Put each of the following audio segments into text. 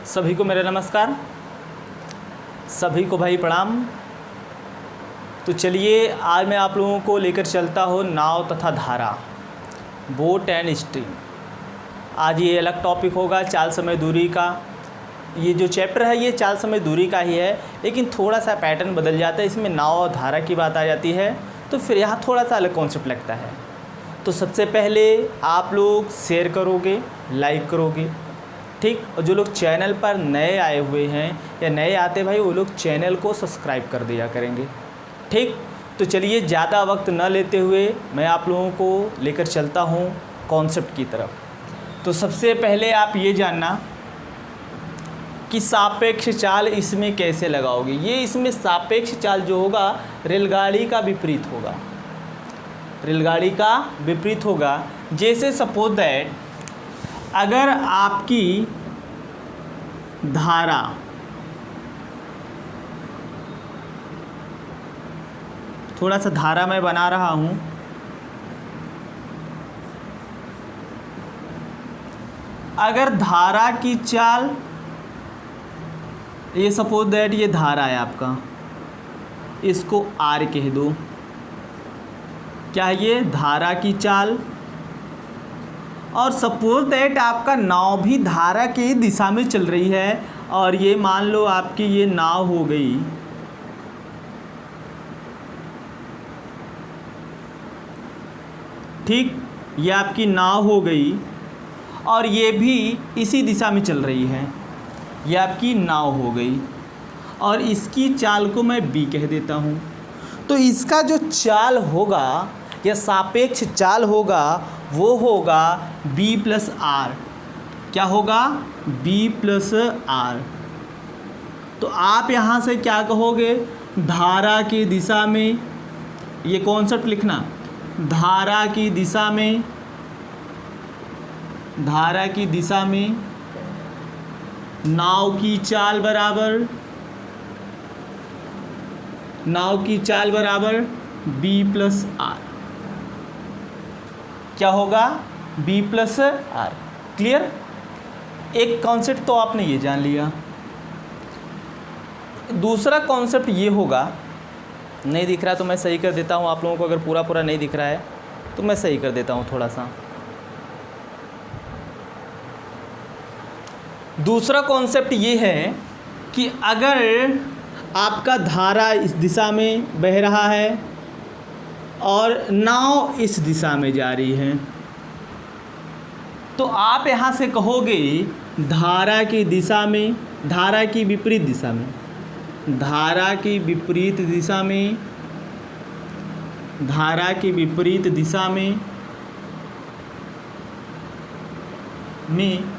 सभी को मेरा नमस्कार, सभी को भाई प्रणाम। तो चलिए आज मैं आप लोगों को लेकर चलता हूँ नाव तथा धारा, बोट एंड स्ट्रीम। आज ये अलग टॉपिक होगा, चाल समय दूरी का। ये जो चैप्टर है ये चाल समय दूरी का ही है, लेकिन थोड़ा सा पैटर्न बदल जाता है। इसमें नाव और धारा की बात आ जाती है, तो फिर यहाँ थोड़ा सा अलग कॉन्सेप्ट लगता है। तो सबसे पहले आप लोग शेयर करोगे, लाइक करोगे, ठीक। और जो लोग चैनल पर नए आए हुए हैं या नए आते भाई, वो लोग चैनल को सब्सक्राइब कर दिया करेंगे, ठीक। तो चलिए ज़्यादा वक्त न लेते हुए मैं आप लोगों को लेकर चलता हूँ कॉन्सेप्ट की तरफ। तो सबसे पहले आप ये जानना कि सापेक्ष चाल इसमें कैसे लगाओगे। ये इसमें सापेक्ष चाल जो होगा रेलगाड़ी का विपरीत होगा, रेलगाड़ी का विपरीत होगा। जैसे सपोज दैट अगर आपकी धारा थोड़ा सा धारा मैं बना रहा हूँ, अगर धारा की चाल, ये सपोज दैट ये धारा है आपका, इसको आर कह दो। क्या है ये? धारा की चाल। और सपोज दैट आपका नाव भी धारा की दिशा में चल रही है, और ये मान लो आपकी ये नाव हो गई, ठीक। ये आपकी नाव हो गई और ये भी इसी दिशा में चल रही है। ये आपकी नाव हो गई और इसकी चाल को मैं बी कह देता हूँ। तो इसका जो चाल होगा या सापेक्ष चाल होगा वो होगा बी प्लस आर। क्या होगा? B plus R. तो आप यहाँ से क्या कहोगे? धारा की दिशा में, ये कॉन्सेप्ट लिखना, धारा की दिशा में, धारा की दिशा में नाव की चाल बराबर, नाव की चाल बराबर बी प्लस आर। क्या होगा? B plus R. क्लियर? एक कॉन्सेप्ट तो आपने ये जान लिया। दूसरा कॉन्सेप्ट ये होगा, नहीं दिख रहा तो मैं सही कर देता हूँ आप लोगों को। अगर पूरा पूरा नहीं दिख रहा है तो मैं सही कर देता हूँ थोड़ा सा। दूसरा कॉन्सेप्ट ये है कि अगर आपका धारा इस दिशा में बह रहा है और नाव इस दिशा में जा रही है, तो आप यहाँ से कहोगे धारा की दिशा में, धारा की विपरीत दिशा में, धारा की विपरीत दिशा में, धारा की विपरीत दिशा में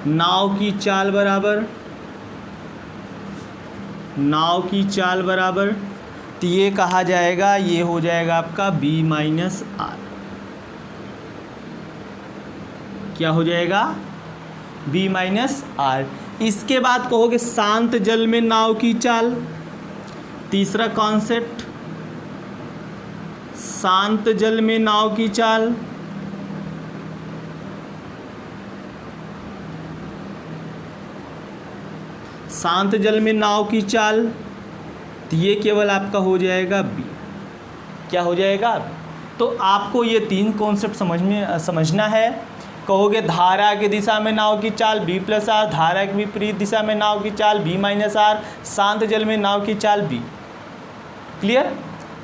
नाव की चाल बराबर, नाव की चाल बराबर, तो ये कहा जाएगा, ये हो जाएगा आपका बी माइनस आर। क्या हो जाएगा? B minus R. इसके बाद कहोगे शांत जल में नाव की चाल। तीसरा कॉन्सेप्ट, शांत जल में नाव की चाल। शांत जल में नाव की चाल, तो ये केवल आपका हो जाएगा बी। क्या हो जाएगा? तो आपको ये तीन कॉन्सेप्ट समझना है। कहोगे धारा की दिशा में नाव की चाल बी प्लस आर, धारा की विपरीत दिशा में नाव की चाल बी माइनस आर, शांत जल में नाव की चाल बी। क्लियर?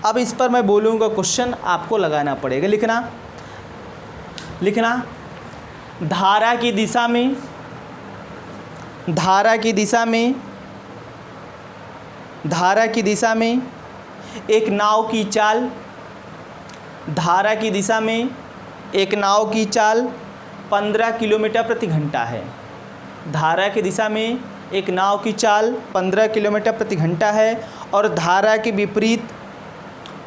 अब इस पर मैं बोलूँगा, क्वेश्चन आपको लगाना पड़ेगा। लिखना धारा की दिशा में, धारा की दिशा में, धारा की दिशा में एक नाव की चाल, धारा की दिशा में एक नाव की चाल 15 किलोमीटर प्रति घंटा है। धारा की दिशा में एक नाव की चाल 15 किलोमीटर प्रति घंटा है, और धारा के विपरीत,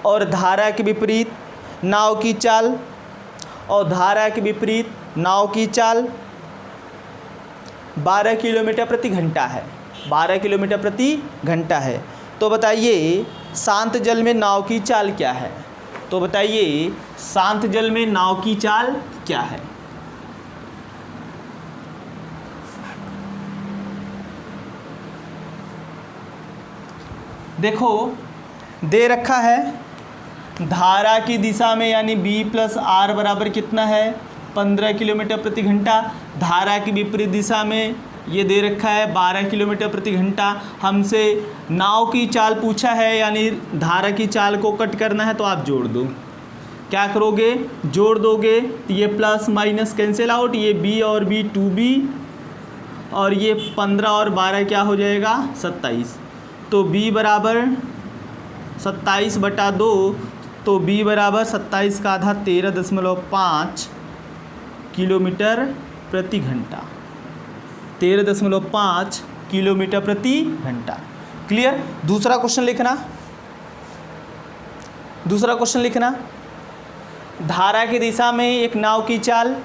और धारा के विपरीत नाव की चाल, और धारा के विपरीत नाव की चाल 12 किलोमीटर प्रति घंटा है। 12 किलोमीटर प्रति घंटा है। तो बताइए शांत जल में नाव की चाल क्या है? तो बताइए शांत जल में नाव की चाल क्या है? देखो दे रखा है धारा की दिशा में यानी B प्लस आर बराबर कितना है 15 किलोमीटर प्रति घंटा। धारा की विपरीत दिशा में ये दे रखा है 12 किलोमीटर प्रति घंटा। हमसे नाव की चाल पूछा है यानी धारा की चाल को कट करना है, तो आप जोड़ दो। क्या करोगे, जोड़ दोगे तो ये प्लस माइनस कैंसिल आउट, ये B और B 2B और ये 15 और 12 क्या हो जाएगा 27। तो B बराबर 27/2, तो B बराबर 27 का आधा 13.5 किलोमीटर प्रति घंटा, 13.5 किलोमीटर प्रति घंटा। क्लियर। दूसरा क्वेश्चन लिखना, दूसरा क्वेश्चन लिखना। धारा की दिशा में एक नाव की चाल,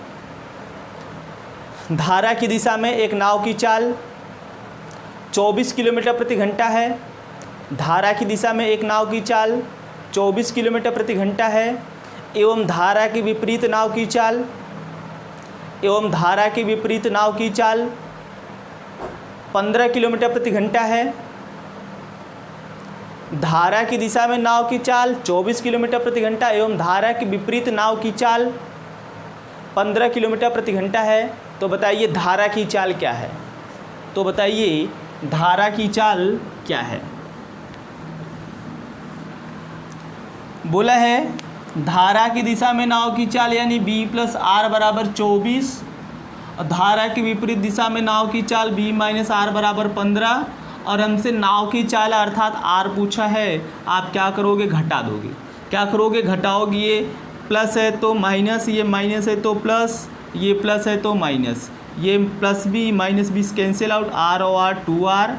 धारा की दिशा में एक नाव की चाल 24 किलोमीटर प्रति घंटा है। धारा की दिशा में एक नाव की चाल 24 किलोमीटर प्रति घंटा है एवं धारा की विपरीत नाव की चाल, एवं धारा की विपरीत नाव की चाल 15 किलोमीटर प्रति घंटा है। धारा की दिशा में नाव की चाल 24 किलोमीटर प्रति घंटा एवं धारा की विपरीत नाव की चाल 15 किलोमीटर प्रति घंटा है। तो बताइए धारा की चाल क्या है, तो बताइए धारा की चाल क्या है। बोला है धारा की दिशा में नाव की चाल यानी B प्लस आर बराबर 24 और धारा की विपरीत दिशा में नाव की चाल B माइनस आर बराबर 15 और हमसे नाव की चाल अर्थात R पूछा है। आप क्या करोगे, घटा दोगे। क्या करोगे, घटाओगे। ये प्लस है तो माइनस, ये माइनस है तो प्लस, ये प्लस है तो माइनस, ये plus B minus B cancel out, R और R 2R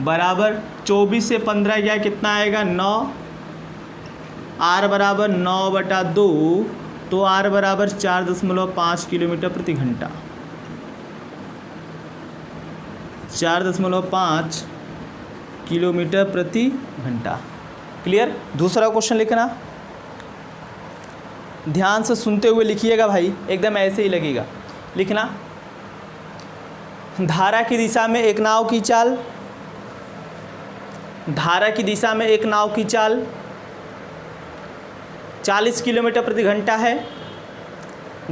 बराबर 24 से 15 गया कितना आएगा 9, R बराबर 9/2, तो R बराबर 4.5 किलोमीटर प्रति घंटा, 4.5 किलोमीटर प्रति घंटा। क्लियर। दूसरा क्वेश्चन लिखना, ध्यान से सुनते हुए लिखिएगा भाई, एकदम ऐसे ही लगेगा। लिखना, धारा की दिशा में एक नाव की चाल, धारा की दिशा में एक नाव की चाल 40 किलोमीटर प्रति घंटा है।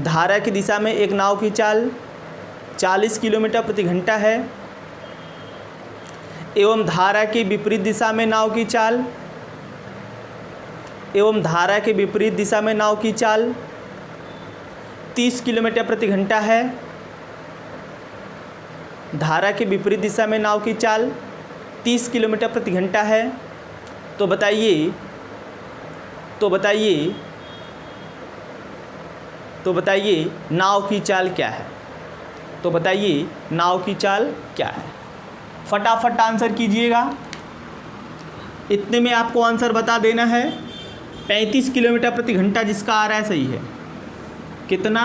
धारा की दिशा में एक नाव की चाल 40 किलोमीटर प्रति घंटा है एवं धारा की विपरीत दिशा में नाव की चाल, एवं धारा के विपरीत दिशा में नाव की चाल 30 किलोमीटर प्रति घंटा है। धारा के विपरीत दिशा में नाव की चाल 30 किलोमीटर प्रति घंटा है। तो बताइए, तो बताइए, तो बताइए नाव की चाल क्या है, तो बताइए नाव की चाल क्या है। फटाफट आंसर कीजिएगा, इतने में आपको आंसर बता देना है। 35 किलोमीटर प्रति घंटा जिसका आ रहा है सही है। कितना,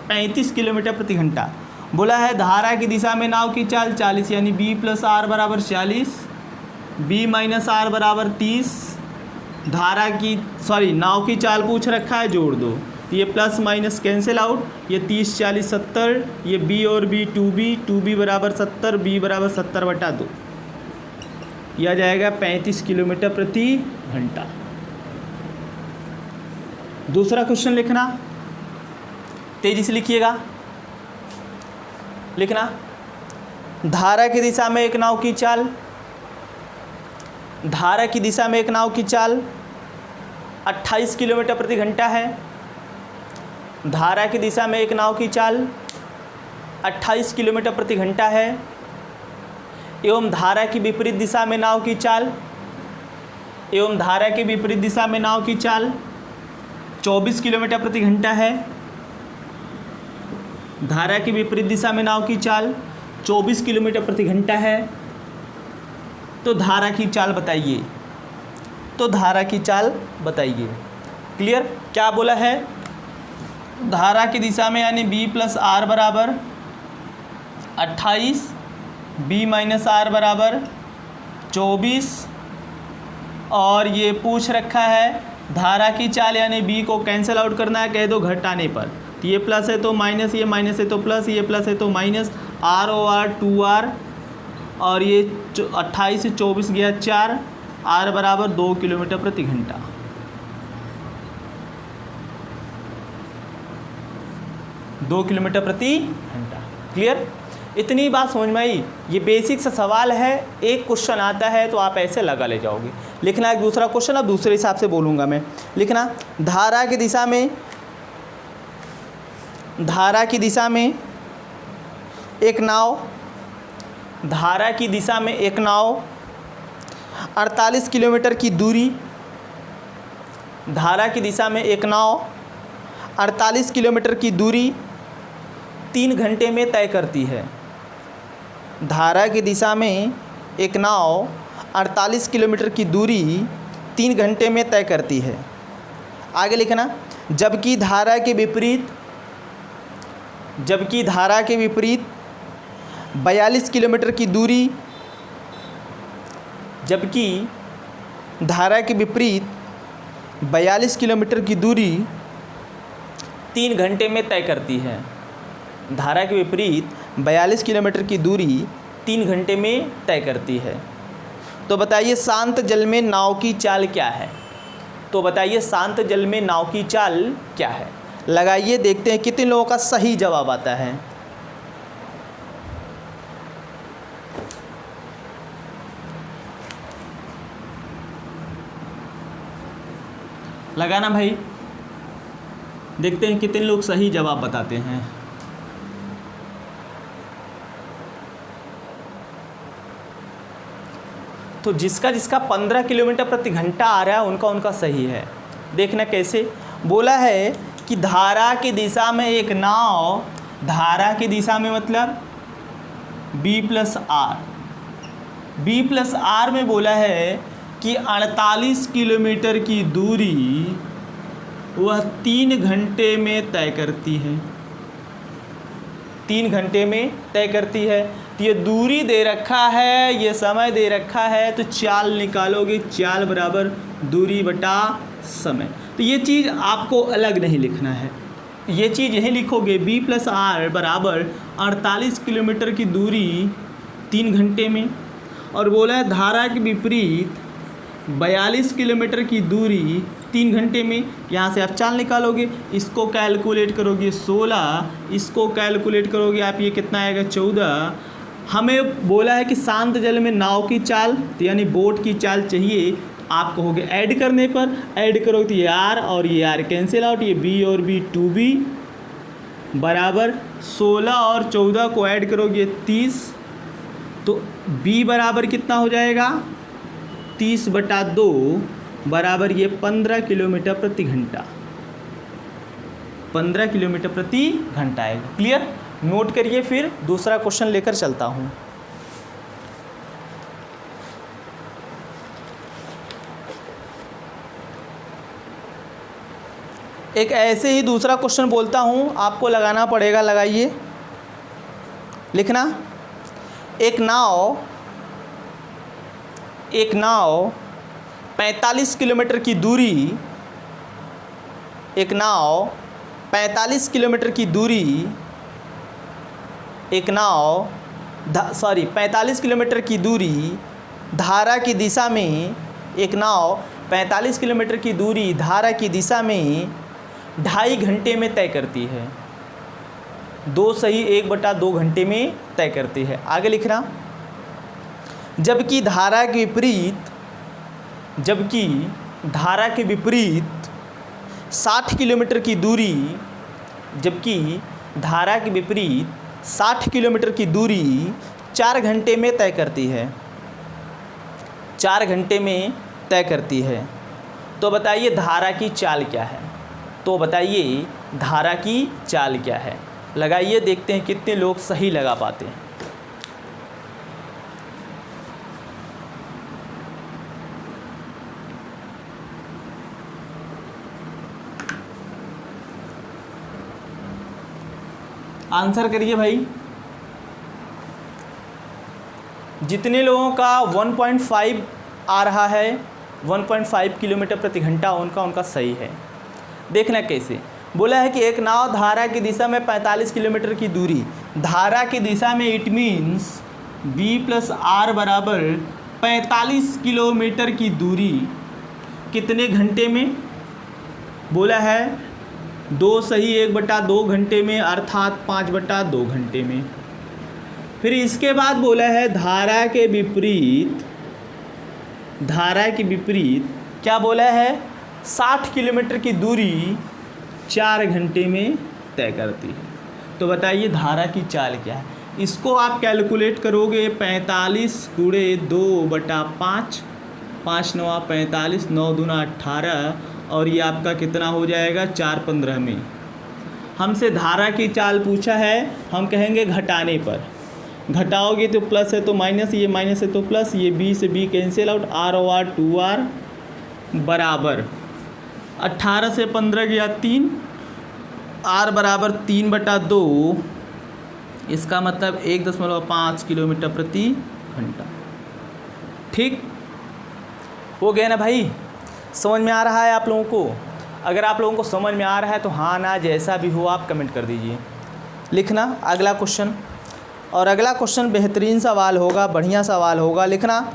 35 किलोमीटर प्रति घंटा। बोला है धारा की दिशा में नाव की चाल 40 यानी B प्लस आर बराबर 40, B माइनस आर बराबर 30। धारा की नाव की चाल पूछ रखा है, जोड़ दो। ये प्लस माइनस कैंसिल आउट, ये 30 40 70, ये B और B 2B बराबर 70, B बराबर 70/2, यह जाएगा 35 किलोमीटर प्रति घंटा। दूसरा क्वेश्चन लिखना, तेजी से लिखिएगा। लिखना, धारा की दिशा में एक नाव की चाल, धारा की दिशा में एक नाव की चाल 28 किलोमीटर प्रति घंटा है। धारा की दिशा में एक नाव की चाल 28 किलोमीटर प्रति घंटा है एवं धारा की विपरीत दिशा में नाव की चाल, एवं धारा की विपरीत दिशा में नाव की चाल 24 किलोमीटर प्रति घंटा है। धारा की विपरीत दिशा में नाव की चाल 24 किलोमीटर प्रति घंटा है। तो धारा की चाल बताइए, तो धारा की चाल बताइए। क्लियर। क्या बोला है, धारा की दिशा में यानी B प्लस आर बराबर 28, B माइनस आर बराबर 24 और ये पूछ रखा है धारा की चाल यानी B को कैंसिल आउट करना है, कह दो घटाने पर। तो ये प्लस है तो माइनस, ये माइनस है तो प्लस, ये प्लस है तो माइनस, R और R 2R और ये 28 से 24 गया 4 r बराबर 2 किलोमीटर प्रति घंटा। दो किलोमीटर प्रति घंटा। क्लियर? इतनी बात समझ में आई। ये बेसिक सा सवाल है, एक क्वेश्चन आता है तो आप ऐसे लगा ले जाओगे। लिखना एक दूसरा क्वेश्चन, अब दूसरे हिसाब से बोलूँगा मैं। लिखना धारा की दिशा में एक नाव, धारा की दिशा में एक नाव 48 किलोमीटर की दूरी, धारा की दिशा में एक नाव 48 किलोमीटर की दूरी 3 घंटे में तय करती है। धारा की दिशा में एक नाव 48 किलोमीटर की दूरी 3 घंटे में तय करती है। आगे लिखना जबकि धारा के विपरीत 42 किलोमीटर की दूरी, जबकि धारा के विपरीत 42 किलोमीटर की दूरी 3 घंटे में तय करती है। धारा के विपरीत 42 किलोमीटर की दूरी 3 घंटे में तय करती है। तो बताइए शांत जल में नाव की चाल क्या है? तो बताइए शांत जल में नाव की चाल क्या है? लगाइए, देखते हैं कितने लोगों का सही जवाब आता है। लगाना भाई, देखते हैं कितने लोग सही जवाब बताते हैं। तो जिसका 15 किलोमीटर प्रति घंटा आ रहा है उनका सही है। देखना कैसे बोला है कि धारा की दिशा में एक नाव, धारा की दिशा में मतलब B प्लस आर में बोला है कि 48 किलोमीटर की दूरी वह 3 घंटे में तय करती है। 3 घंटे में तय करती है। तो ये दूरी दे रखा है, ये समय दे रखा है, तो चाल निकालोगे, चाल बराबर दूरी बटा समय। तो ये चीज़ आपको अलग नहीं लिखना है, ये चीज़ यही लिखोगे B प्लस आर बराबर 48 किलोमीटर की दूरी 3 घंटे में, और बोला है धारा के विपरीत 42 किलोमीटर की दूरी 3 घंटे में। यहाँ से आप चाल निकालोगे, इसको कैलकुलेट करोगे 16, इसको कैलकुलेट करोगे आप, ये कितना आएगा 14। हमें बोला है कि शांत जल में नाव की चाल, तो यानी बोट की चाल चाहिए। आप कहोगे ऐड करने पर, ऐड करोगे तो ये आर और ये आर कैंसिल आउट, ये बी और बी 2b बराबर 16 और 14 को ऐड करोगे 30, तो b बराबर कितना हो जाएगा 30/2 बराबर ये 15 किलोमीटर प्रति घंटा, 15 किलोमीटर प्रति घंटा आएगा। क्लियर? नोट करिए, फिर दूसरा क्वेश्चन लेकर चलता हूँ। एक ऐसे ही दूसरा क्वेश्चन बोलता हूँ, आपको लगाना पड़ेगा, लगाइए। लिखना एक नाव 45 किलोमीटर की दूरी, एक नाव 45 किलोमीटर की दूरी, 45 किलोमीटर की दूरी धारा की दिशा में, एक नाव 45 किलोमीटर की दूरी धारा की दिशा में 2.5 घंटे में तय करती है। 2 सही 1/2 घंटे में तय करती है। आगे लिखना जबकि धारा के विपरीत 60 किलोमीटर की दूरी, जबकि धारा के विपरीत 60 किलोमीटर की दूरी 4 घंटे में तय करती है, 4 घंटे में तय करती है। तो बताइए धारा की चाल क्या है? तो बताइए धारा की चाल क्या है? लगाइए, देखते हैं कितने लोग सही लगा पाते हैं। आंसर करिए भाई। जितने लोगों का 1.5 आ रहा है, 1.5 किलोमीटर प्रति घंटा, उनका सही है। देखना कैसे बोला है कि एक नाव धारा की दिशा में 45 किलोमीटर की दूरी, धारा की दिशा में it means B plus R बराबर 45 किलोमीटर की दूरी कितने घंटे में? बोला है 2 सही 1/2 घंटे में, अर्थात 5/2 घंटे में। फिर इसके बाद बोला है धारा के विपरीत क्या बोला है? 60 किलोमीटर की दूरी 4 घंटे में तय करती है। तो बताइए धारा की चाल क्या है? इसको आप कैलकुलेट करोगे 45 गुणे 2/5, 5 9 45, 9 दूना 18, और ये आपका कितना हो जाएगा 4/15 में। हमसे धारा की चाल पूछा है, हम कहेंगे घटाने पर। घटाओगे तो प्लस है तो माइनस, ये माइनस है तो प्लस, ये बी से बी कैंसिल आउट, आर ओ आर 2r बराबर 18 से 15 गया 3, r बराबर 3/2, इसका मतलब 1.5 किलोमीटर प्रति घंटा। ठीक हो गया ना भाई? समझ में आ रहा है आप लोगों को? अगर आप लोगों को समझ में आ रहा है तो हाँ ना जैसा भी हो आप कमेंट कर दीजिए। लिखना अगला क्वेश्चन, और अगला क्वेश्चन बेहतरीन सवाल होगा, बढ़िया सवाल होगा। लिखना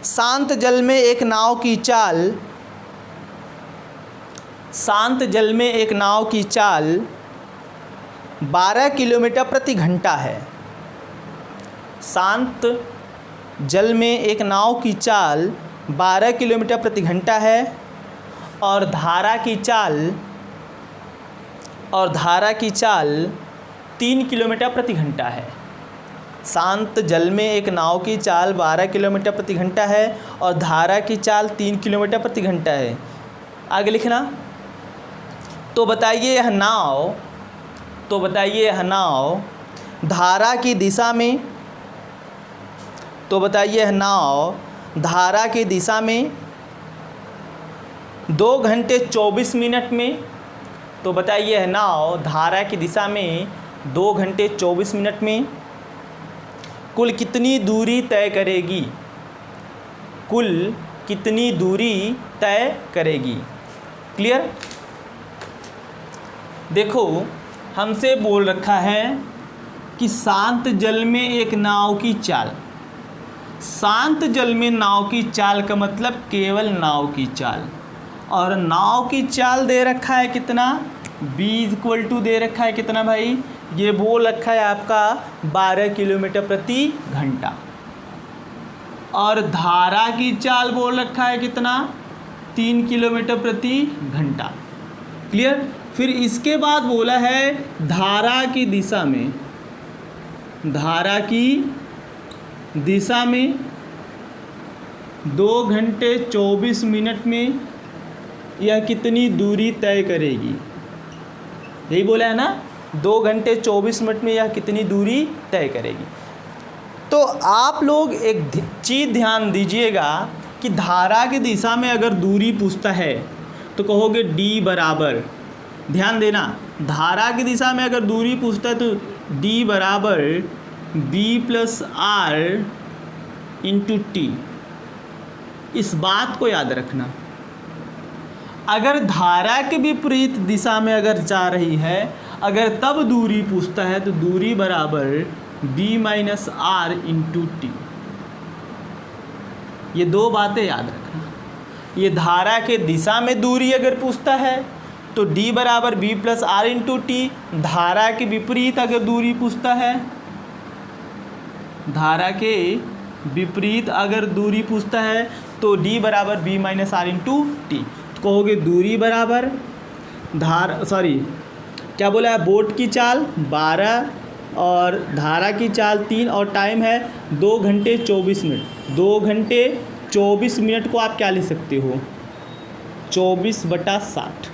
शांत जल में एक नाव की चाल 12 किलोमीटर प्रति घंटा है। शांत जल में एक नाव की चाल 12 किलोमीटर प्रति घंटा है और धारा की चाल 3 किलोमीटर प्रति घंटा है। शांत जल में एक नाव की चाल 12 किलोमीटर प्रति घंटा है और धारा की चाल 3 किलोमीटर प्रति घंटा है। आगे लिखना। तो बताइए यह नाव धारा की दिशा में 2 घंटे 24 मिनट में, तो बताइए यह नाव धारा की दिशा में 2 घंटे 24 मिनट में कुल कितनी दूरी तय करेगी? क्लियर? देखो हमसे बोल रखा है कि शांत जल में एक नाव की चाल, शांत जल में नाव की चाल का मतलब केवल नाव की चाल, और नाव की चाल दे रखा है कितना? b = दे रखा है कितना भाई? ये बोल रखा है आपका 12 किलोमीटर प्रति घंटा, और धारा की चाल बोल रखा है कितना? 3 किलोमीटर प्रति घंटा। क्लियर? फिर इसके बाद बोला है धारा की दिशा में 2 घंटे 24 मिनट में यह कितनी दूरी तय करेगी? यही बोला है ना, 2 घंटे 24 मिनट में यह कितनी दूरी तय करेगी। तो आप लोग एक चीज़ ध्यान दीजिएगा कि धारा की दिशा में अगर दूरी पूछता है तो कहोगे d बराबर, ध्यान देना, धारा की दिशा में अगर दूरी पूछता है तो d बराबर b + r × t। इस बात को याद रखना। अगर धारा के विपरीत दिशा में अगर जा रही है, अगर तब दूरी पूछता है तो दूरी बराबर b - r × t। ये 2 बातें याद रखना। ये धारा के दिशा में दूरी अगर पूछता है तो d बराबर b + r × t। धारा के विपरीत अगर दूरी पूछता है, धारा के विपरीत अगर दूरी पूछता है तो d बराबर b - r × t। तो कहोगे दूरी बराबर क्या बोला है? बोट की चाल 12 और धारा की चाल 3 और टाइम है 2 घंटे 24 मिनट। 2 घंटे 24 मिनट को आप क्या लिख सकते हो? 24/60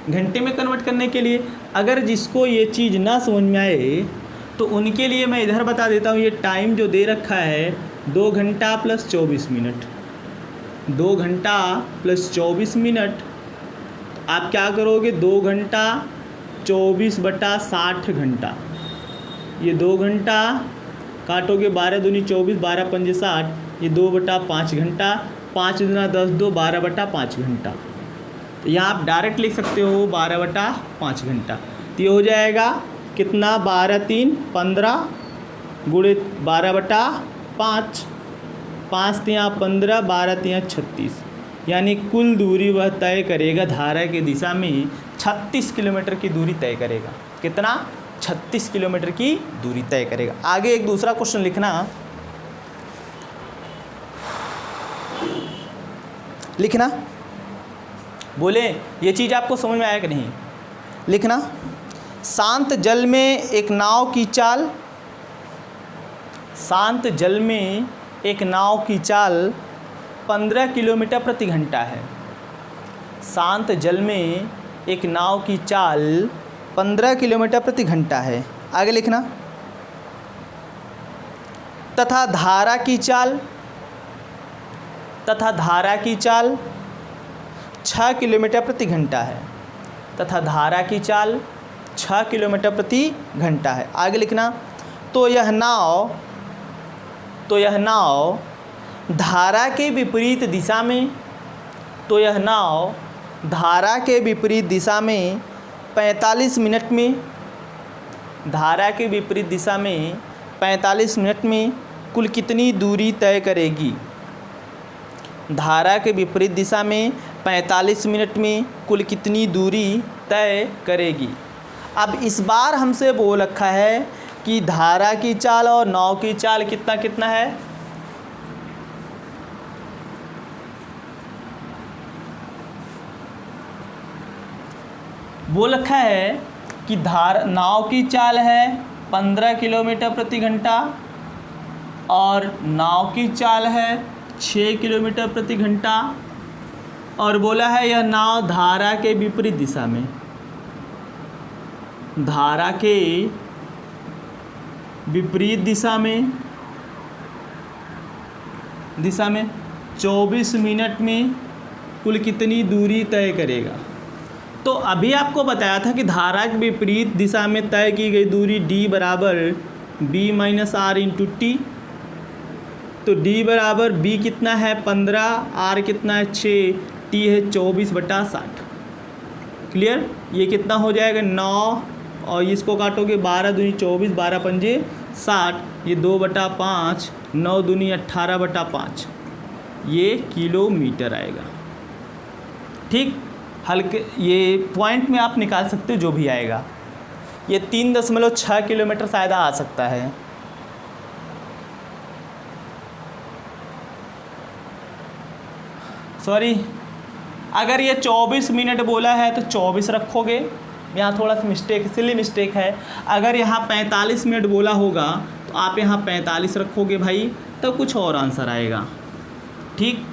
घंटे में कन्वर्ट करने के लिए। अगर जिसको ये चीज़ ना समझ में आए तो उनके लिए मैं इधर बता देता हूँ। ये टाइम जो दे रखा है 2 घंटा + 24 मिनट, 2 घंटा + 24 मिनट। आप क्या करोगे? 2 घंटा 24/60 घंटा। ये 2 घंटा काटोगे, 12 दूनी 24, 12 पंजे 60, ये 2/5 घंटा, 5 दूना 10, 2 12/5 घंटा। तो यहाँ आप डायरेक्ट लिख सकते हो 12/5 घंटा। तो ये हो जाएगा कितना? 12 × 3 = 15 गुणे 12/5। 5 तियाँ 15, 12 तियाँ 36, यानी कुल दूरी वह तय करेगा धारा की दिशा में 36 किलोमीटर की दूरी तय करेगा। कितना? 36 किलोमीटर की दूरी तय करेगा। आगे एक दूसरा क्वेश्चन लिखना बोले ये चीज़ आपको समझ में आया कि नहीं? लिखना, शांत जल में एक नाव की चाल, शांत जल में एक नाव की चाल 15 किलोमीटर प्रति घंटा है। शांत जल में एक नाव की चाल 15 किलोमीटर प्रति घंटा है। आगे लिखना, तथा धारा की चाल 6 किलोमीटर प्रति घंटा है। तथा धारा की चाल 6 किलोमीटर प्रति घंटा है। आगे लिखना, तो यह नाव धारा के विपरीत दिशा में 45 मिनट में, धारा के विपरीत दिशा में 45 मिनट में कुल कितनी दूरी तय करेगी? धारा के विपरीत दिशा में 45 मिनट में कुल कितनी दूरी तय करेगी? अब इस बार हमसे बोल रखा है कि धारा की चाल और नाव की चाल कितना कितना है? बोल रखा है कि नाव की चाल है 15 किलोमीटर प्रति घंटा और नाव की चाल है 6 किलोमीटर प्रति घंटा, और बोला है यह नाव धारा के विपरीत दिशा में, धारा के विपरीत दिशा में 24 मिनट में कुल कितनी दूरी तय करेगा? तो अभी आपको बताया था कि धारा के विपरीत दिशा में तय की गई दूरी d बराबर b minus R into T. तो d बराबर b कितना है 15, r कितना है 6, t है 24/60। क्लियर? ये कितना हो जाएगा 9, और इसको काटोगे 12 दूनी 24, 12 पंजे 60, ये 2/5, 9 दूनी 18/5, ये किलोमीटर आएगा। ठीक, हल्के ये पॉइंट में आप निकाल सकते हो जो भी आएगा। ये 3.6 किलोमीटर शायद आ सकता है। सॉरी, अगर ये 24 मिनट बोला है तो 24 रखोगे, यहाँ थोड़ा सा सिली मिस्टेक है। अगर यहाँ 45 मिनट बोला होगा तो आप यहाँ 45 रखोगे भाई, तो कुछ और आंसर आएगा। ठीक,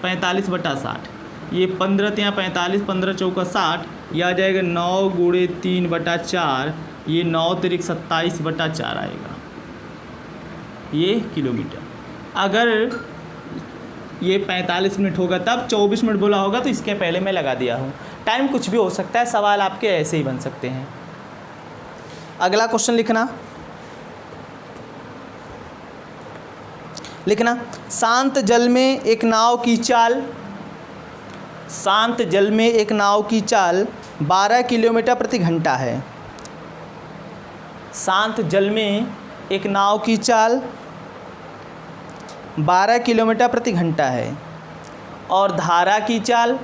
45/60, ये 15 तियाँ 45, 15 चौका 60, यह आ जाएगा 9 गुणे 3/4, ये 9 तिरिक 27/4 आएगा, ये किलोमीटर। अगर ये 45 मिनट होगा तब 24 मिनट बोला होगा तो इसके पहले मैं लगा दिया हूँ। टाइम कुछ भी हो सकता है, सवाल आपके ऐसे ही बन सकते हैं। अगला क्वेश्चन लिखना, शांत जल में एक नाव की चाल 12 किलोमीटर प्रति घंटा है। शांत जल में एक नाव की चाल 12 किलोमीटर प्रति घंटा है, और धारा की चाल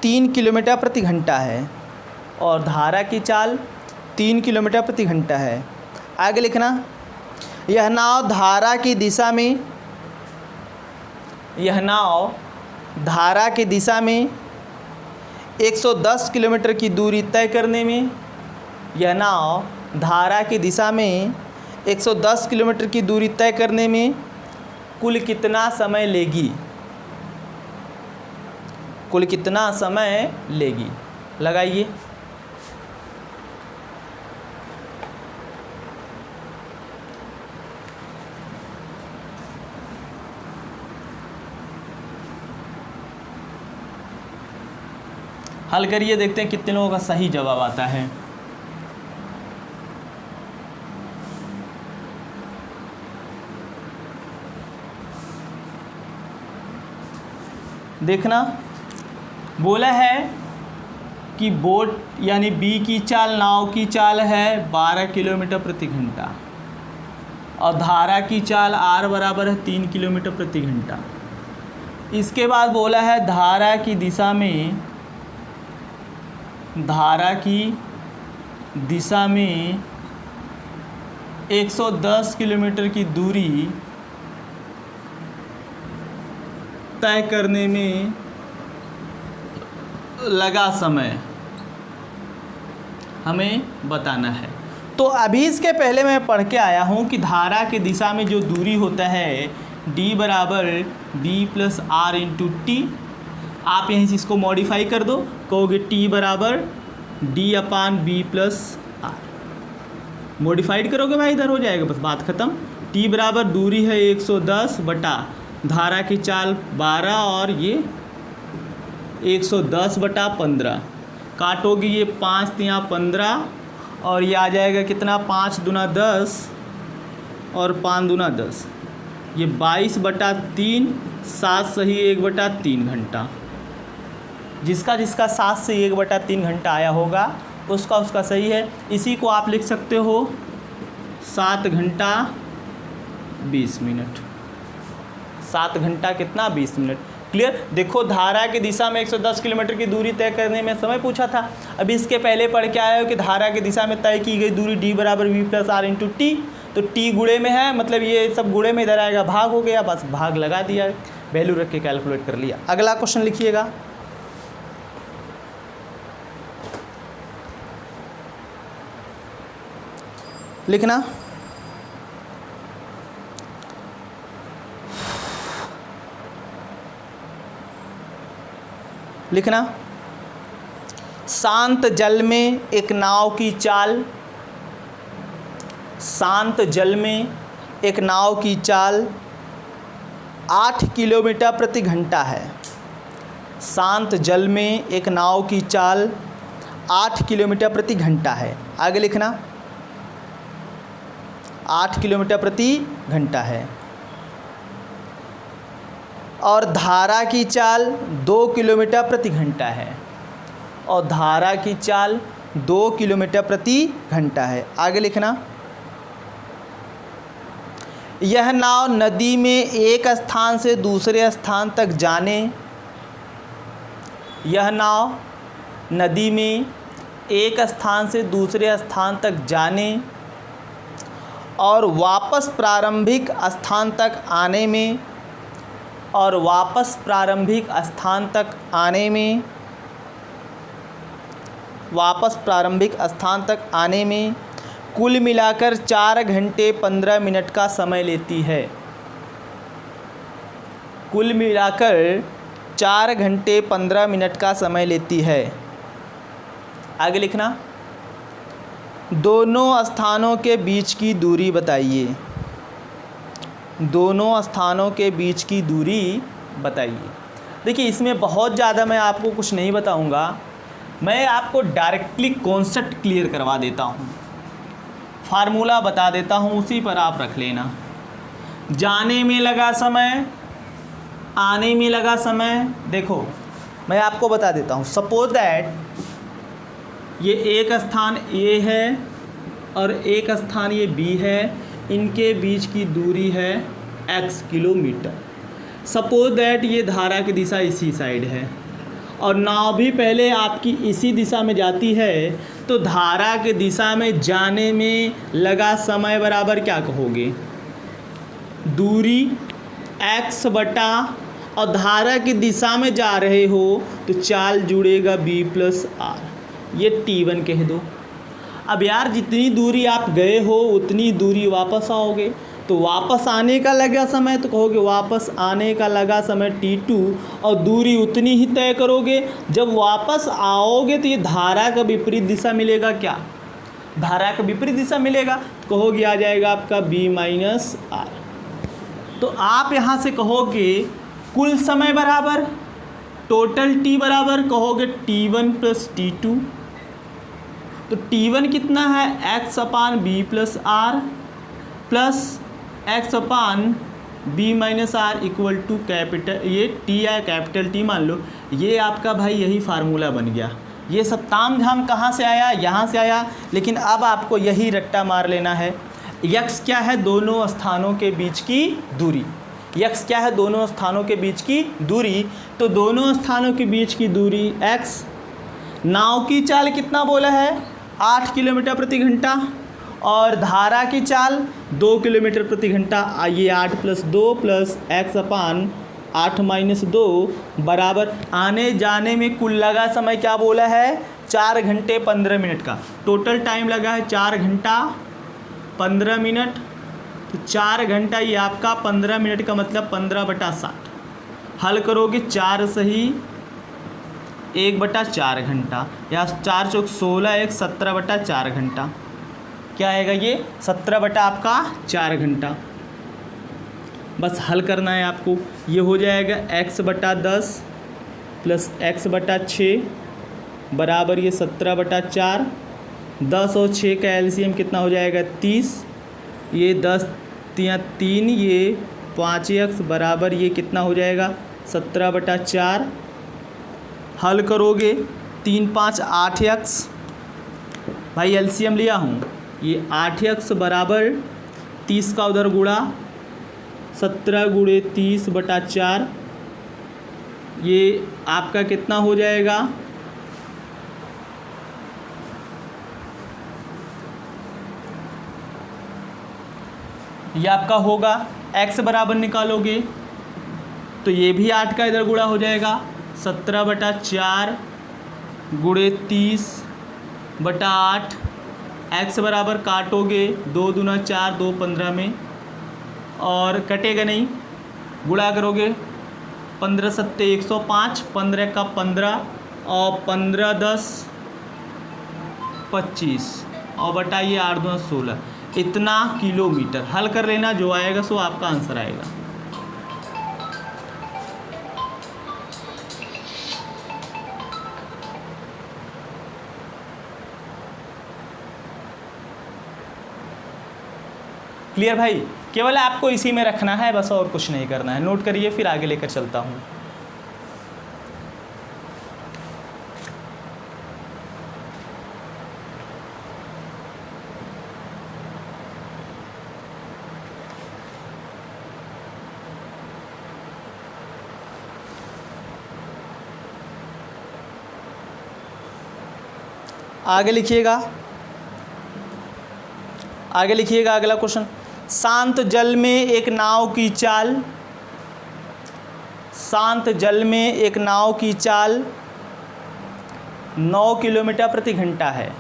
3 किलोमीटर प्रति घंटा है, और धारा की चाल 3 किलोमीटर प्रति घंटा है। आगे लिखना, यह नाव धारा की दिशा में 110 किलोमीटर की दूरी तय करने में, यह नाव धारा की दिशा में 110 किलोमीटर की दूरी तय करने में कुल कितना समय लेगी? लगाइए। हल करिए, देखते हैं कितने लोगों का सही जवाब आता है। देखना, बोला है कि बोट यानी बी की चाल, नाव की चाल है 12 किलोमीटर प्रति घंटा और धारा की चाल r बराबर है 3 किलोमीटर प्रति घंटा। इसके बाद बोला है धारा की दिशा में 110 किलोमीटर की दूरी तय करने में लगा समय हमें बताना है। तो अभी इसके पहले मैं पढ़ के आया हूँ कि धारा की दिशा में जो दूरी होता है d बराबर b plus R into T. आप यहीं से इसको मॉडिफाई कर दो, कहोगे t बराबर d upon b plus R. Modified करोगे भाई, इधर हो जाएगा, बस बात ख़त्म। t बराबर दूरी है 110 बटा धारा की चाल 12 और ये 110 बटा 15। काटोगे ये 5 तिया 15 और ये आ जाएगा कितना, 5 दूना 10 और 5 दूना 10, ये 22 बटा 3, 7 सही 1 बटा 3 घंटा। जिसका 7 से 1 बटा 3 घंटा आया होगा उसका सही है। इसी को आप लिख सकते हो 7 घंटा 20 मिनट। 7 घंटा कितना, 20 मिनट। क्लियर। देखो धारा की दिशा में 110 किलोमीटर की दूरी तय करने में समय पूछा था। अभी इसके पहले पढ़ के आया हो कि धारा की दिशा में तय की गई दूरी d बराबर v plus R into T. तो t गुणे में है, मतलब ये सब गुणे में इधर आएगा, भाग हो गया, बस भाग लगा दिया, वैल्यू रख के कैलकुलेट कर लिया। अगला क्वेश्चन लिखिएगा। लिखना शांत जल में एक नाव की चाल, शांत जल में एक नाव की चाल 8 किलोमीटर प्रति घंटा है। शांत जल में एक नाव की चाल 8 किलोमीटर प्रति घंटा है। आगे लिखना 8 किलोमीटर प्रति घंटा है और धारा की चाल 2 किलोमीटर प्रति घंटा है, और धारा की चाल 2 किलोमीटर प्रति घंटा है। आगे लिखना यह नाव नदी में एक स्थान से दूसरे स्थान तक जाने, यह नाव नदी में एक स्थान से दूसरे स्थान तक जाने और वापस प्रारंभिक स्थान तक आने में, और वापस प्रारंभिक स्थान तक आने में, वापस प्रारंभिक स्थान तक आने में कुल मिलाकर 4 घंटे 15 मिनट का समय लेती है। कुल मिलाकर 4 घंटे 15 मिनट का समय लेती है। आगे लिखना दोनों स्थानों के बीच की दूरी बताइए। दोनों स्थानों के बीच की दूरी बताइए। देखिए इसमें बहुत ज़्यादा मैं आपको कुछ नहीं बताऊंगा, मैं आपको डायरेक्टली कॉन्सेप्ट क्लियर करवा देता हूँ, फार्मूला बता देता हूँ, उसी पर आप रख लेना। जाने में लगा समय, आने में लगा समय। देखो मैं आपको बता देता हूँ, सपोज दैट ये एक स्थान A है और एक स्थान ये B है, इनके बीच की दूरी है x किलोमीटर। सपोज दैट ये धारा की दिशा इसी साइड है और नाव भी पहले आपकी इसी दिशा में जाती है, तो धारा की दिशा में जाने में लगा समय बराबर क्या कहोगे, दूरी x बटा, और धारा की दिशा में जा रहे हो तो चाल जुड़ेगा b प्लस आर, ये t1 कह दो। अब यार जितनी दूरी आप गए हो उतनी दूरी वापस आओगे, तो वापस आने का लगा समय तो कहोगे वापस आने का लगा समय t2, और दूरी उतनी ही तय करोगे। जब वापस आओगे तो ये धारा का विपरीत दिशा मिलेगा, क्या धारा का विपरीत दिशा मिलेगा, तो कहोगे आ जाएगा आपका b माइनस आर। तो आप यहाँ से कहोगे कुल समय बराबर टोटल t बराबर, कहोगे t1 प्लस t2। तो t1 कितना है x upon b plus R plus x upon b minus R equal to capital, ये t है कैपिटल T मान लो, ये आपका भाई यही फार्मूला बन गया। ये सब ताम झाम कहाँ से आया, यहाँ से आया। लेकिन अब आपको यही रट्टा मार लेना है। यक्स क्या है, दोनों स्थानों के बीच की दूरी। यक्स क्या है, दोनों स्थानों के बीच की दूरी। तो दोनों स्थानों के बीच की दूरी एक्स। नाव की चाल कितना बोला है, 8 किलोमीटर प्रति घंटा, और धारा की चाल 2 किलोमीटर प्रति घंटा। आइए 8 + 2 + x/8 - 2 बराबर आने जाने में कुल लगा समय क्या बोला है, 4 घंटे 15 मिनट का। टोटल टाइम लगा है 4 घंटा 15 मिनट। तो 4 घंटा ये आपका 15 मिनट का मतलब 15/60। हल करोगे 4 सही 1/4 घंटा, या 4 चौक 16, 1 17/4 घंटा। क्या आएगा ये, 17/4 घंटा। बस हल करना है आपको। ये हो जाएगा x/10 + x/6 बराबर ये 17/4। 10 और 6 का एलसीएम कितना हो जाएगा, 30। ये 10 × 3, ये 5x बराबर ये कितना हो जाएगा, 17/4। हल करोगे 3 × 5 = 8x। भाई एलसीएम लिया हूँ, ये 8x बराबर 30 का उधर गुणा 17 × 30/4। ये आपका कितना हो जाएगा, ये आपका होगा x बराबर निकालोगे तो ये भी 8 का इधर गुणा हो जाएगा, 17/4 × 30/8। x बराबर काटोगे 2 दूना 4, 2 15 में, और कटेगा नहीं, गुणा करोगे 15 × 7 = 105, 15 का 15, और 15 × 10 = 25, और बटाइए 8 दूना 16, इतना किलोमीटर। हल कर लेना, जो आएगा सो आपका आंसर आएगा। क्लियर भाई, केवल आपको इसी में रखना है बस, और कुछ नहीं करना है। नोट करिए, फिर आगे लेकर चलता हूँ। आगे लिखिएगा, आगे लिखिएगा अगला क्वेश्चन। शांत जल में एक नाव की चाल, शांत जल में एक नाव की चाल 9 किलोमीटर प्रति घंटा है।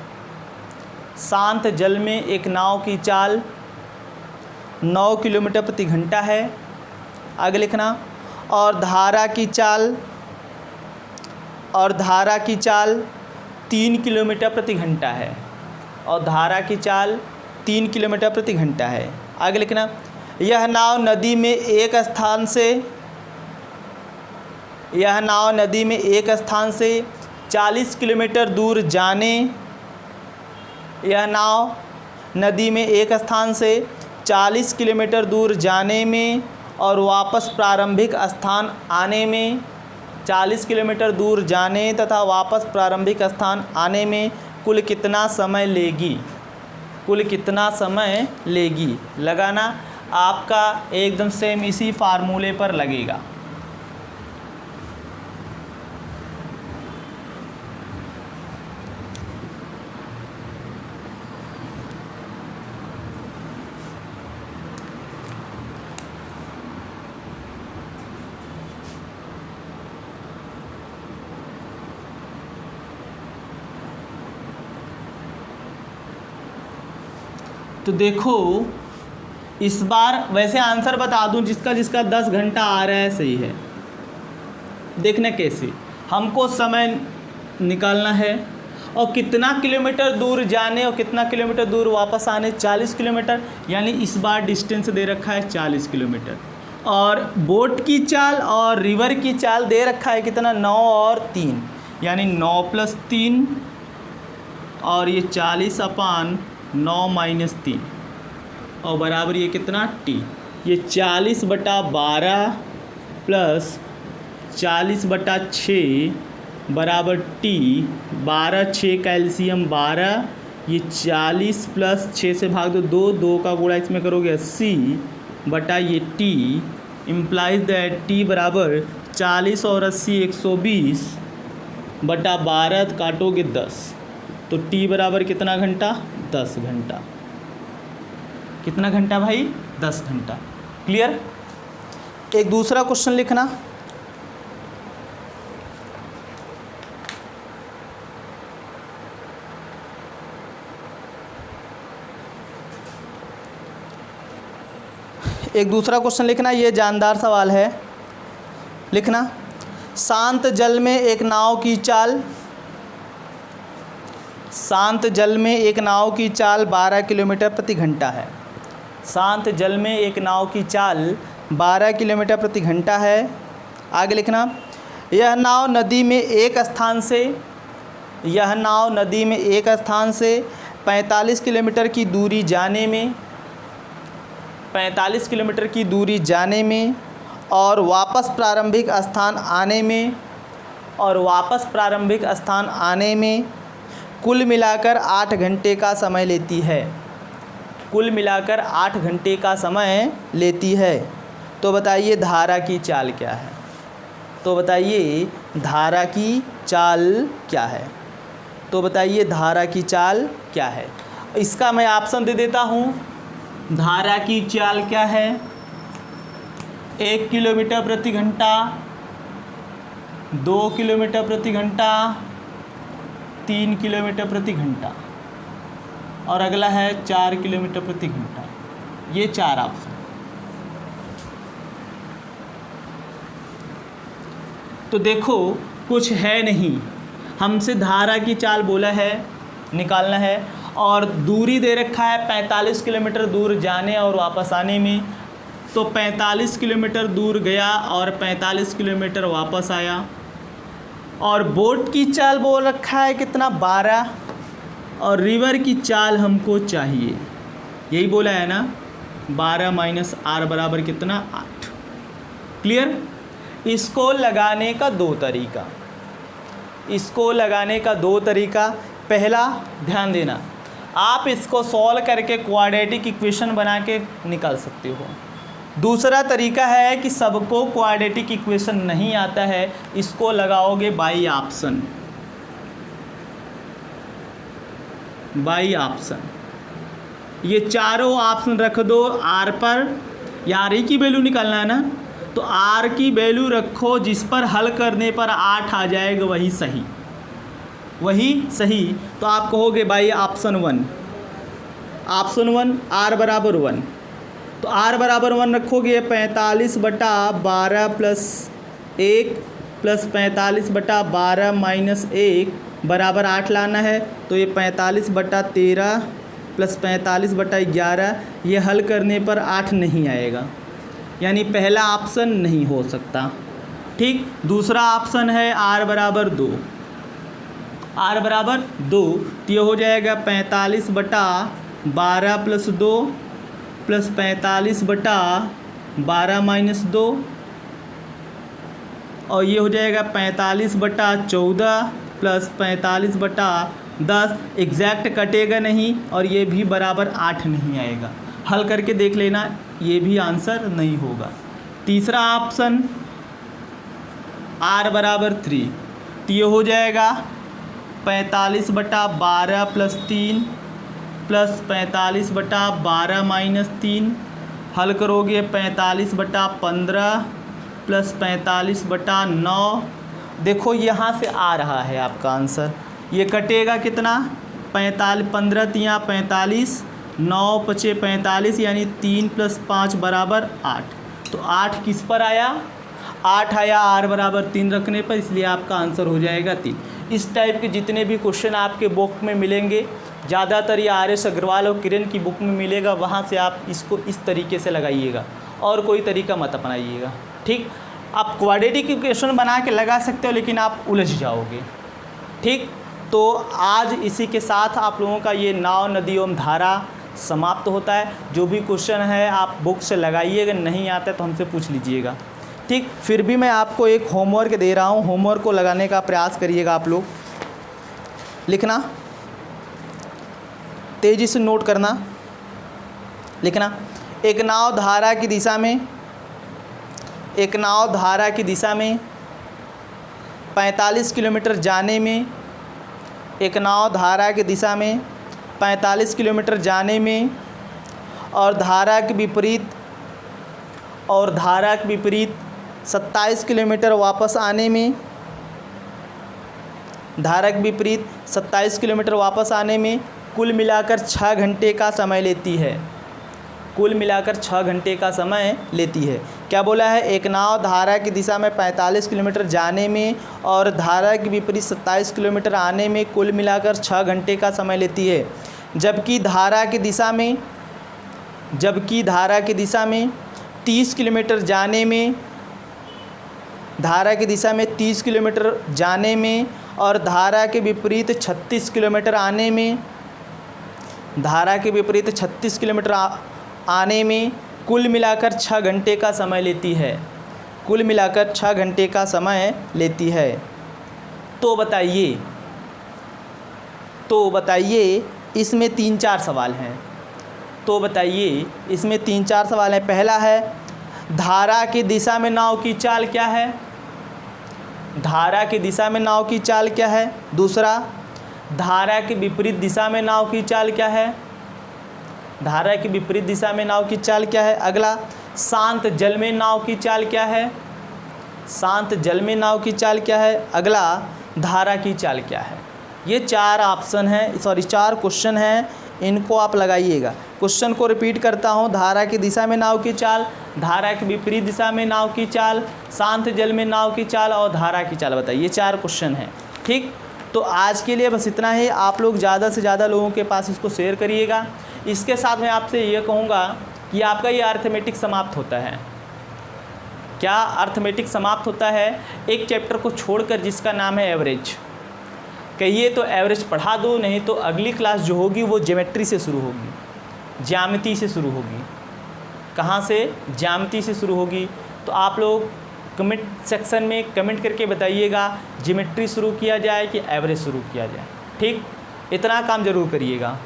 शांत जल में एक नाव की चाल 9 किलोमीटर प्रति घंटा है। आगे लिखना, और धारा की चाल, और धारा की चाल 3 किलोमीटर प्रति घंटा है, और धारा की चाल 3 किलोमीटर प्रति घंटा है। आगे लिखना, यह नाव नदी में एक स्थान से, यह नाव नदी में एक स्थान से 40 किलोमीटर दूर जाने, यह नाव नदी में एक स्थान से 40 किलोमीटर दूर जाने में और वापस प्रारंभिक स्थान आने में, 40 किलोमीटर दूर जाने तथा वापस प्रारंभिक स्थान आने में कुल कितना समय लेगी, कुल कितना समय लेगी। लगाना आपका एकदम सेम इसी फार्मूले पर लगेगा। तो देखो इस बार वैसे आंसर बता दूं, जिसका जिसका 10 घंटा आ रहा है सही है। देखना कैसे, हमको समय निकालना है और कितना किलोमीटर दूर जाने और कितना किलोमीटर दूर वापस आने, 40 किलोमीटर, यानी इस बार डिस्टेंस दे रखा है 40 किलोमीटर। और बोट की चाल और रिवर की चाल दे रखा है कितना, 9 और 3, यानी 9 + 3, और ये 40/9 - 3, और बराबर ये कितना t, ये 40/12 + 40/6 बराबर टी, 12 6 कैल्शियम 12, ये 40 प्लस 6 से भाग दो, 2 का गुणा इसमें करोगे 80 बटा ये टी, इम्प्लाइज दैट टी बराबर 40 और 80 120 बटा 12 काटोगे 10, तो टी बराबर कितना घंटा? 10 घंटा। कितना घंटा भाई? 10 घंटा। क्लियर? एक दूसरा क्वेश्चन लिखना। एक दूसरा क्वेश्चन लिखना, ये जानदार सवाल है। लिखना, शांत जल में एक नाव की चाल, शांत जल में एक नाव की चाल 12 किलोमीटर प्रति घंटा है। शांत जल में एक नाव की चाल 12 किलोमीटर प्रति घंटा है। आगे लिखना, यह नाव नदी में एक स्थान से 45 किलोमीटर की दूरी जाने में, 45 किलोमीटर की दूरी जाने में और वापस प्रारंभिक स्थान आने में कुल मिलाकर 8 घंटे का समय लेती है। कुल मिलाकर 8 घंटे का समय लेती है। तो बताइए धारा की चाल क्या है? तो बताइए धारा की चाल क्या है? तो बताइए धारा की चाल क्या है? इसका मैं ऑप्शन दे देता हूँ। धारा की चाल क्या है? 1 किलोमीटर प्रति घंटा, 2 किलोमीटर प्रति घंटा, 3 किलोमीटर प्रति घंटा और अगला है 4 किलोमीटर प्रति घंटा। ये 4 ऑप्शन। तो देखो कुछ है नहीं, हमसे धारा की चाल बोला है, निकालना है और दूरी दे रखा है 45 किलोमीटर दूर जाने और वापस आने में। तो 45 किलोमीटर दूर गया और 45 किलोमीटर वापस आया। और बोट की चाल बोल रखा है कितना? 12। और रिवर की चाल हमको चाहिए, यही बोला है ना, 12 माइनस आर बराबर कितना? 8। क्लियर? इसको लगाने का दो तरीका। पहला, ध्यान देना, आप इसको सॉल्व करके क्वाड्रेटिक इक्वेशन बना के निकाल सकते हो। दूसरा तरीका है कि सबको क्वाड्रेटिक इक्वेशन नहीं आता है, इसको लगाओगे बाई ऑप्शन। ये चारों ऑप्शन रख दो आर पर। आर ही की वैल्यू निकालना है ना, तो आर की वैल्यू रखो जिस पर हल करने पर 8 आ जाएगा, वही सही। तो आप कहोगे बाई ऑप्शन 1 आर बराबर 1। तो आर बराबर 1 रखोगे, 45 बटा 12 प्लस 1 प्लस 45 बटा 12 माइनस 1 बराबर 8 लाना है। तो ये 45 बटा 13 प्लस 45 बटा 11, ये हल करने पर 8 नहीं आएगा, यानी पहला ऑप्शन नहीं हो सकता। ठीक, दूसरा ऑप्शन है आर बराबर 2। तो ये हो जाएगा 45 बटा 12 प्लस 2 प्लस 45 बटा 12 माइनस 2 और ये हो जाएगा 45 बटा 14 प्लस 45 बटा 10। एग्जैक्ट कटेगा नहीं और ये भी बराबर 8 नहीं आएगा। हल करके देख लेना, ये भी आंसर नहीं होगा। तीसरा ऑप्शन आर बराबर 3, तो ये हो जाएगा 45 बटा 12 प्लस 3 प्लस 45 बटा 12 माइनस 3। हल करोगे 45 बटा 15 प्लस 45 बटा 9। देखो यहाँ से आ रहा है आपका आंसर, ये कटेगा कितना? 45, 15 तियाँ 45, 9 पचे 45, यानी 3 प्लस 5 बराबर 8। तो 8 किस पर आया? 8 आया आर बराबर 3 रखने पर, इसलिए आपका आंसर हो जाएगा 3। इस टाइप के जितने भी क्वेश्चन आपके बुक में मिलेंगे, ज़्यादातर ये आर.एस. अग्रवाल और किरण की बुक में मिलेगा, वहाँ से आप इसको इस तरीके से लगाइएगा और कोई तरीका मत अपनाइएगा। ठीक, आप क्वाड्रेटिक इक्वेशन बना के लगा सकते हो, लेकिन आप उलझ जाओगे। ठीक, तो आज इसी के साथ आप लोगों का ये नाव, नदी एवं धारा समाप्त होता है। जो भी क्वेश्चन है आप बुक से लगाइएगा, नहीं आता है तो हमसे पूछ लीजिएगा। ठीक, फिर भी मैं आपको एक होमवर्क दे रहा हूँ, होमवर्क को लगाने का प्रयास करिएगा आप लोग। लिखना, तेज़ी से नोट करना, लिखना। एक नाव धारा की दिशा में, एक नाव धारा की दिशा में 45 किलोमीटर जाने में, एक नाव धारा की दिशा में 45 किलोमीटर जाने में और धारा के विपरीत 27 किलोमीटर वापस आने में, धारा के विपरीत 27 किलोमीटर वापस आने में कुल मिलाकर 6 घंटे का समय लेती है। कुल मिलाकर 6 घंटे का समय लेती है। क्या बोला है? एक नाव धारा की दिशा में 45 किलोमीटर जाने में और धारा के विपरीत 27 किलोमीटर आने में कुल मिलाकर 6 घंटे का समय लेती है। जबकि धारा की दिशा में 30 किलोमीटर जाने में, धारा की दिशा में 30 किलोमीटर जाने में और धारा के विपरीत 36 किलोमीटर आने में, धारा के विपरीत 36 किलोमीटर आने में कुल मिलाकर 6 घंटे का समय लेती है। कुल मिलाकर 6 घंटे का समय लेती है। तो बताइए इसमें 3-4 सवाल हैं। पहला है, धारा की दिशा में नाव की चाल क्या है? धारा की दिशा में नाव की चाल क्या है? दूसरा, धारा के विपरीत दिशा में नाव की चाल क्या है? धारा की विपरीत दिशा में नाव की चाल क्या है? अगला, शांत जल में नाव की चाल क्या है? शांत जल में नाव की चाल क्या है? अगला, धारा की चाल क्या है? ये 4 क्वेश्चन हैं, इनको आप लगाइएगा। क्वेश्चन को रिपीट करता हूँ। धारा की दिशा में नाव की चाल, धारा के विपरीत दिशा में नाव की चाल, शांत जल में नाव की चाल और धारा की चाल बताइए। ये 4 क्वेश्चन हैं। ठीक, तो आज के लिए बस इतना ही। आप लोग ज़्यादा से ज़्यादा लोगों के पास इसको शेयर करिएगा। इसके साथ मैं आपसे ये कहूँगा कि आपका ये अर्थमेटिक समाप्त होता है। क्या अर्थमेटिक समाप्त होता है? एक चैप्टर को छोड़कर, जिसका नाम है एवरेज। कहिए तो एवरेज पढ़ा दो, नहीं तो अगली क्लास जो होगी वो ज्योमेट्री से शुरू होगी, ज्यामिति से शुरू होगी। कहाँ से? ज्यामिति से शुरू होगी। तो आप लोग कमेंट सेक्शन में कमेंट करके बताइएगा, ज्योमेट्री शुरू किया जाए कि एवरेज शुरू किया जाए। ठीक, इतना काम ज़रूर करिएगा।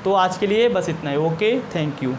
तो आज के लिए बस इतना ही। Okay, thank you.